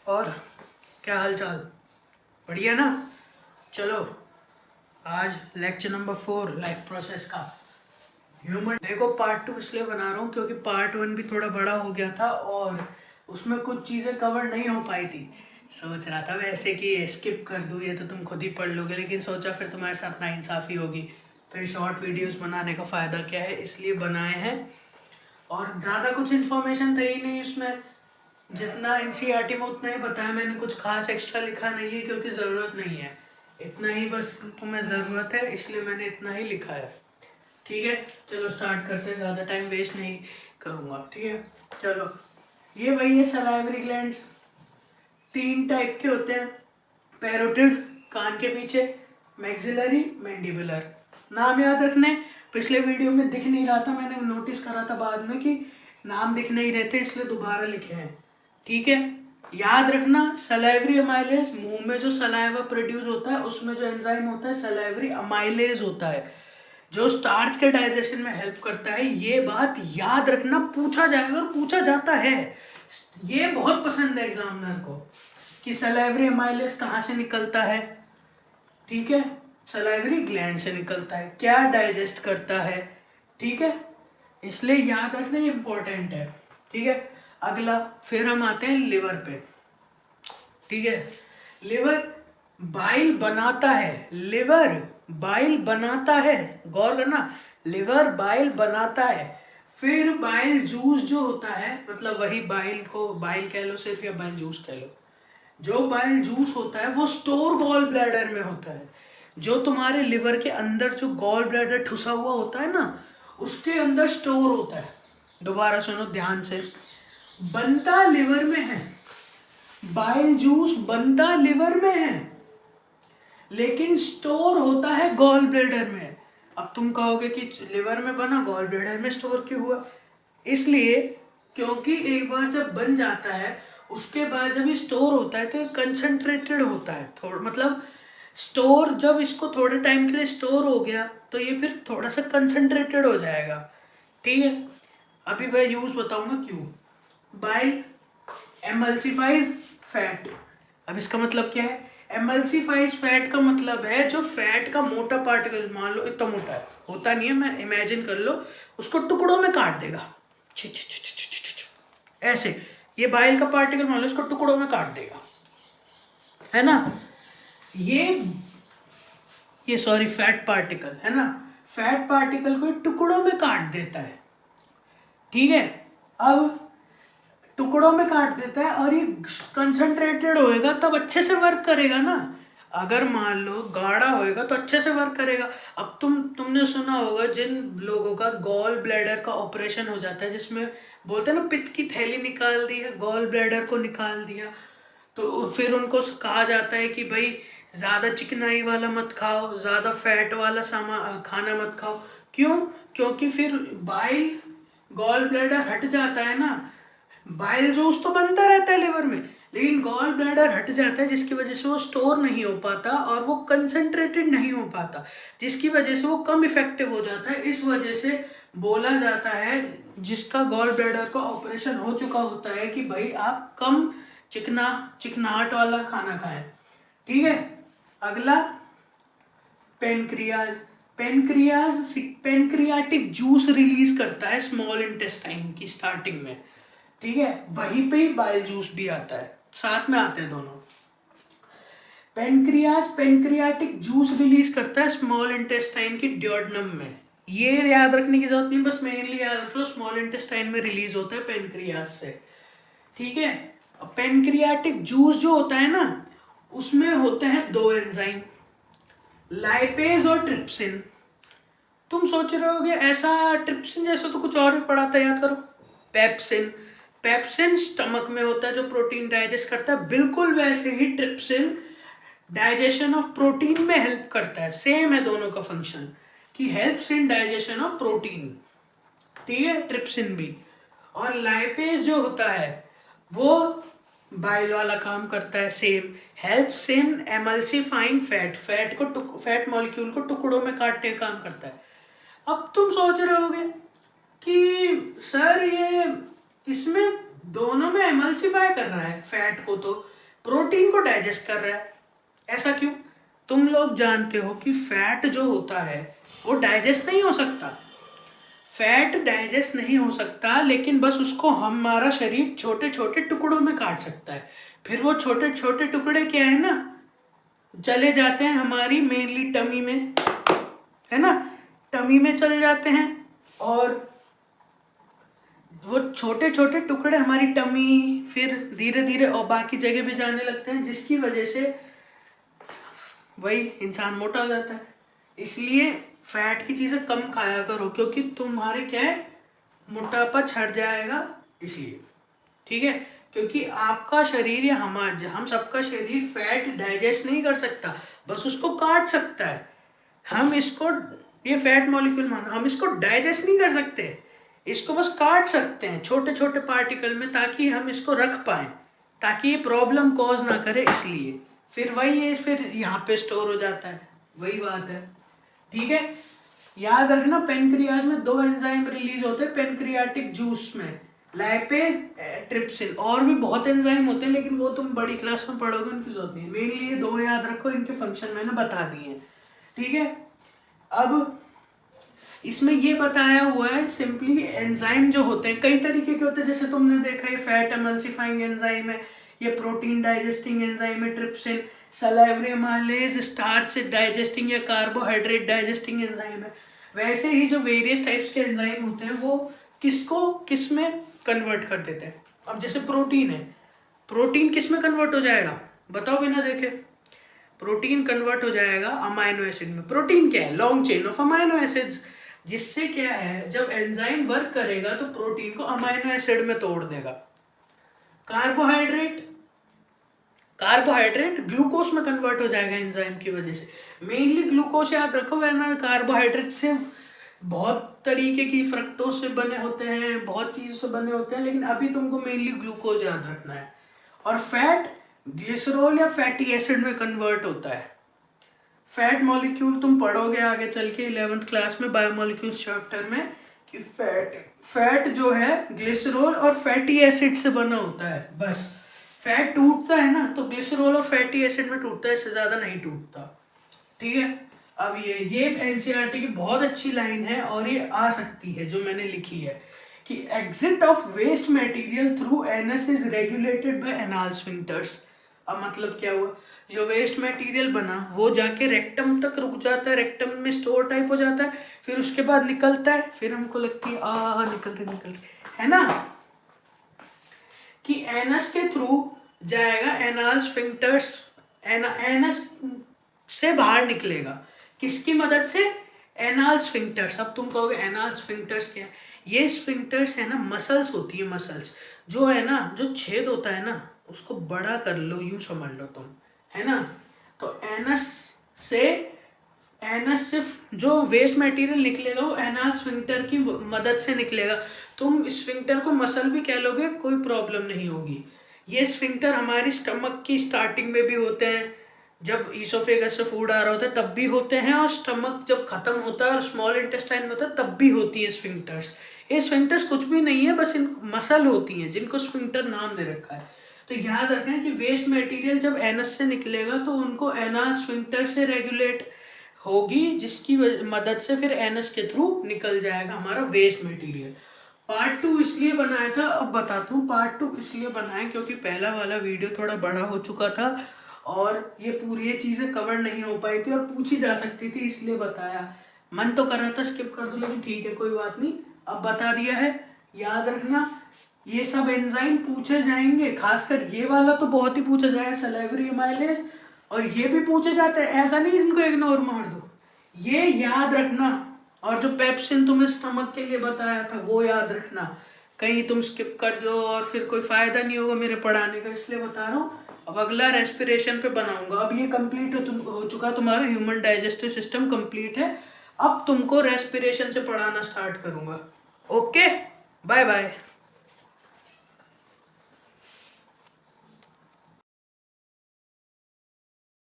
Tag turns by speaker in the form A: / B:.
A: और क्या हाल चाल? बढ़िया ना? चलो, आज लेक्चर नंबर 4 लाइफ प्रोसेस का ह्यूमन। देखो, पार्ट 2 इसलिए बना रहा हूँ क्योंकि पार्ट 1 भी थोड़ा बड़ा हो गया था और उसमें कुछ चीज़ें कवर नहीं हो पाई थी। सोच रहा था वैसे कि स्किप कर दूँ, ये तो तुम खुद ही पढ़ लोगे, लेकिन सोचा फिर तुम्हारे साथ नाइंसाफ़ी होगी। फिर शॉर्ट वीडियोस बनाने का फ़ायदा क्या है, इसलिए बनाए हैं। और ज़्यादा कुछ इन्फॉर्मेशन था ही नहीं उसमें, जितना एनसीईआरटी में उतना ही बताया मैंने। कुछ खास एक्स्ट्रा लिखा नहीं है क्योंकि ज़रूरत नहीं है। इतना ही बस तुम्हें ज़रूरत है, इसलिए मैंने इतना ही लिखा है। ठीक है, चलो स्टार्ट करते हैं, ज़्यादा टाइम वेस्ट नहीं करूँगा। ठीक है, चलो। ये वही है सलाइवरी ग्लैंड्स। 3 टाइप के होते हैं। पैरोटिड कान के पीछे, मैक्सिलरी, मैंडिबुलर। नाम याद रखने। पिछले वीडियो में दिख नहीं रहा था, मैंने नोटिस करा था बाद में कि नाम दिख नहीं रहे थे, इसलिए दोबारा लिखे हैं। ठीक है, याद रखना सलाइवरी अमाइलेज, मुंह में जो सलाइवा प्रोड्यूस होता है उसमें जो एंजाइम होता है सलाइवरी अमाइलेज होता है, जो स्टार्च के डाइजेशन में हेल्प करता है। ये बात याद रखना, पूछा जाएगा और पूछा जाता है। ये बहुत पसंद है एग्जामिनर को कि सलाइवरी अमाइलेज कहाँ से निकलता है। ठीक है, सलाइवरी ग्लैंड से निकलता है, क्या डाइजेस्ट करता है। ठीक है, इसलिए याद रखना, ये इंपॉर्टेंट है। ठीक है, अगला फिर हम आते हैं लिवर पे। ठीक है, लिवर बाइल बनाता है। लिवर बाइल बनाता है, गौर करना। लिवर बाइल बनाता है, फिर बाइल जूस जो होता है, मतलब वही बाइल को बाइल कह लो सिर्फ, या बाइल जूस कह लो। जो बाइल जूस होता है वो स्टोर गॉल ब्लैडर में होता है। जो तुम्हारे लिवर के अंदर जो गॉल ब्लैडर ठुसा हुआ होता है ना, उसके अंदर स्टोर होता है। दोबारा सुनो ध्यान से, बनता लिवर में है। बाइल जूस बनता लिवर में है, लेकिन स्टोर होता है गॉल ब्लैडर में। अब तुम कहोगे कि लिवर में बना, गॉल ब्लैडर में स्टोर क्यों हुआ? इसलिए क्योंकि एक बार जब बन जाता है, उसके बाद जब ये स्टोर होता है तो ये कंसंट्रेटेड होता है थोड़ा, मतलब स्टोर, जब इसको थोड़े टाइम के लिए स्टोर हो गया तो ये फिर थोड़ा सा कंसंट्रेटेड हो जाएगा। ठीक है, अभी मैं यूज बताऊंगा क्यों। Bile emulsifies fat. अब इसका मतलब क्या है? एमल्सिफाइज फैट का मतलब है जो फैट का मोटा पार्टिकल, मान लो इतना मोटा है, होता नहीं है, मैं इमेजिन कर लो, उसको टुकड़ों में काट देगा। छी छी छी छी छी छी छी। ऐसे ये बाइल का पार्टिकल मान लो, इसको टुकड़ों में काट देगा, है ना? ये सॉरी, फैट पार्टिकल है ना, फैट पार्टिकल को टुकड़ों में काट देता है। ठीक है, अब टुकड़ों में काट देता है और ये कंसंट्रेटेड होएगा तब अच्छे से वर्क करेगा ना। अगर मान लो गाढ़ा होएगा तो अच्छे से वर्क करेगा। अब तुमने सुना होगा जिन लोगों का गॉल ब्लैडर का ऑपरेशन हो जाता है, जिसमें बोलते हैं ना पित्त की थैली निकाल दी है, गॉल ब्लैडर को निकाल दिया, तो फिर उनको कहा जाता है कि भाई ज़्यादा चिकनाई वाला मत खाओ, ज़्यादा फैट वाला खाना मत खाओ। क्यों? क्योंकि फिर बाइल, गॉल ब्लैडर हट जाता है ना। बाइल जूस तो बनता रहता है लिवर में, लेकिन गॉल ब्लैडर हट जाता है, जिसकी वजह से वो स्टोर नहीं हो पाता और वो कंसंट्रेटेड नहीं हो पाता, जिसकी वजह से वो कम इफेक्टिव हो जाता है। इस वजह से बोला जाता है, जिसका गॉल ब्लैडर का ऑपरेशन हो चुका होता है, कि भाई आप कम चिकनाहट वाला खाना खाएं। ठीक है, अगला pancreas. Pancreas pancreatic juice release करता है स्मॉल इंटेस्टाइन की स्टार्टिंग में। ठीक है, वहीं पे ही बाइल जूस भी आता है, साथ में आते हैं दोनों। पेनक्रियाटिक जूस रिलीज करता है स्मॉल इंटेस्टाइन की ड्योडेनम में। ये याद रखने की जरूरत नहीं, बस मेनली याद रख लो स्मॉल इंटेस्टाइन में रिलीज होता है पेनक्रियाज से। ठीक है, पेनक्रियाटिक जूस जो होता है ना, उसमें होते हैं 2 एंजाइम, लाइपेज और ट्रिप्सिन। तुम सोच रहे होगे ऐसा ट्रिप्सिन जैसा तो कुछ और भी पढ़ा था, याद करो। पेप्सिन। पेप्सिन स्टमक में होता है जो प्रोटीन डाइजेस्ट करता है, बिल्कुल वैसे ही ट्रिप्सिन डाइजेशन ऑफ प्रोटीन में हेल्प करता है। सेम है दोनों का फंक्शन, कि helps in digestion of protein. ठीक है, ट्रिप्सिन भी। और लाइपेज जो होता है वो बाइल वाला काम करता है, same helps in emulsifying fat, fat molecule को टुकड़ों में काटने का काम करता है। अब तुम सोच रहे होगे कि सर ये इसमें दोनों में एमल्सिफाई कर रहा है फैट को, तो प्रोटीन को डाइजेस्ट कर रहा है। ऐसा क्यों? तुम लोग जानते हो कि फैट जो होता है वो डाइजेस्ट नहीं हो सकता, फैट डाइजेस्ट नहीं हो सकता, लेकिन बस उसको हमारा शरीर छोटे छोटे टुकड़ों में काट सकता है। फिर वो छोटे छोटे टुकड़े क्या है ना, चले जाते हैं हमारी मेनली टमी में, है ना, टमी में चले जाते हैं, और वो छोटे छोटे टुकड़े हमारी टमी फिर धीरे धीरे और बाकी जगह भी जाने लगते हैं, जिसकी वजह से वही इंसान मोटा हो जाता है। इसलिए फैट की चीज़ें कम खाया करो, क्योंकि तुम्हारे क्या है, मोटापा छड़ जाएगा इसलिए, ठीक है। क्योंकि आपका शरीर या हम सबका शरीर फैट डाइजेस्ट नहीं कर सकता, बस उसको काट सकता है। हम इसको, ये फैट मॉलिक्यूल मानो, हम इसको डाइजेस्ट नहीं कर सकते, इसको बस काट सकते हैं छोटे छोटे पार्टिकल में, ताकि हम इसको रख पाए, ताकि ये प्रॉब्लम कॉज ना करे। इसलिए फिर वही है, फिर यहाँ पे स्टोर हो जाता है, वही बात है, ठीक है। याद रखना, पेनक्रियाज में 2 एंजाइम रिलीज होते हैं पेनक्रियाटिक जूस में, लाइपेज, ट्रिप्सिन, और भी बहुत एंजाइम होते हैं, लेकिन वो तुम बड़ी क्लास में पढ़ोगे, उनकी जरूरत नहीं। मेरे लिए 2 याद रखो, इनके फंक्शन मैंने बता दिए, ठीक है। अब इसमें ये बताया हुआ है सिंपली, एंजाइम जो होते हैं कई तरीके के होते हैं, जैसे तुमने देखा है फैट एमल्सिफाइंग एंजाइम है, ये प्रोटीन डाइजेस्टिंग एंजाइम है trypsin, salivary amylase starch digesting या कार्बोहाइड्रेट डाइजेस्टिंग एंजाइम है। वैसे ही जो वेरियस टाइप्स के एंजाइम होते हैं वो किसको किस में कन्वर्ट कर देते हैं। अब जैसे प्रोटीन है, प्रोटीन किस में कन्वर्ट हो जाएगा बताओ बिना देखे? प्रोटीन कन्वर्ट हो जाएगा अमाइनो एसिड में। प्रोटीन क्या है? Long chain of amino acids, जिससे क्या है, जब एंजाइम वर्क करेगा तो प्रोटीन को अमाइनो एसिड में तोड़ देगा। कार्बोहाइड्रेट, कार्बोहाइड्रेट ग्लूकोज में कन्वर्ट हो जाएगा एंजाइम की वजह से, मेनली ग्लूकोज याद रखो, वरना कार्बोहाइड्रेट से बहुत तरीके की, फ्रक्टोज से बने होते हैं, बहुत चीज़ों से बने होते हैं, लेकिन अभी तुमको मेनली ग्लूकोज याद रखना है। और फैट ग्लिसरॉल या फैटी एसिड में कन्वर्ट होता है। फैट मॉलिक्यूल तुम पढ़ोगे आगे चल के 11th क्लास में बायोमॉलिक्यूल्स चैप्टर में, कि फैट जो है ग्लिसरॉल और फैटी एसिड से बना होता है। बस फैट टूटता है ना तो ग्लिसरॉल और फैटी एसिड में टूटता है, इससे ज़्यादा नहीं टूटता, ठीक है। अब ये एनसीईआरटी की बहुत अच्छी लाइन है, और ये आ सकती है जो मैंने लिखी है कि exit of waste material through anus is regulated by anal sphincters. अब मतलब क्या हुआ, जो वेस्ट मटेरियल बना वो जाके रेक्टम तक रुक जाता है, रेक्टम में स्टोर टाइप हो जाता है, फिर उसके बाद निकलता है, फिर हमको लगती है निकलते है ना, कि एनस के थ्रू जाएगा, एनाल स्फिंक्टर्स, एनस से बाहर निकलेगा, किसकी मदद से? Anal sphincters. अब तुम कहोगे एनाल स्फिंक्टर्स क्या है? ये स्फिंक्टर्स है ना, मसल्स होती है, मसल्स जो है ना, जो छेद होता है ना उसको बड़ा कर लो, यूं समझ लो तुम, है ना। तो एनस से जो वेस्ट मटेरियल निकलेगा वो एनाल स्फिंक्टर की मदद से निकलेगा। तुम स्फिंक्टर को मसल भी कह लोगे, कोई प्रॉब्लम नहीं होगी। ये स्फिंक्टर हमारी स्टमक की स्टार्टिंग में भी होते हैं, जब ईसोफेगस से फूड आ रहा होता है तब भी होते हैं, और स्टमक जब खत्म होता है और स्मॉल इंटेस्टाइन में होता है तब भी होती है स्फिंक्टर्स। ये स्फिंक्टर्स कुछ भी नहीं है, बस इन मसल होती हैं जिनको स्फिंक्टर नाम दे रखा है। तो याद रखें कि वेस्ट मटेरियल जब एनस से निकलेगा तो उनको एनाल स्फिंक्टर से रेगुलेट होगी, जिसकी मदद से फिर एनस के थ्रू निकल जाएगा हमारा वेस्ट मटेरियल। पार्ट 2 इसलिए बनाया था, अब बताता हूँ पार्ट 2 इसलिए बनाया क्योंकि पहला वाला वीडियो थोड़ा बड़ा हो चुका था और ये चीज़ें कवर नहीं हो पाई थी और पूछी जा सकती थी, इसलिए बताया। मन तो कर रहा था स्किप कर दो, लेकिन ठीक है कोई बात नहीं, अब बता दिया है। याद रखना ये सब एंजाइम पूछे जाएंगे, खासकर ये वाला तो बहुत ही पूछा जाएगा, सलाइवरी एमाइलेज, और ये भी पूछे जाते हैं, ऐसा नहीं इनको इग्नोर मार दो, ये याद रखना। और जो पेप्सिन तुम्हें स्टमक के लिए बताया था वो याद रखना, कहीं तुम स्किप कर दो और फिर कोई फायदा नहीं होगा मेरे पढ़ाने का, इसलिए बता रहा हूँ। अब अगला रेस्पिरेशन पे बनाऊंगा। अब ये कंप्लीट हो चुका, तुम्हारा ह्यूमन डाइजेस्टिव सिस्टम कंप्लीट है, अब तुमको रेस्पिरेशन से पढ़ाना स्टार्ट करूंगा। Okay, bye bye.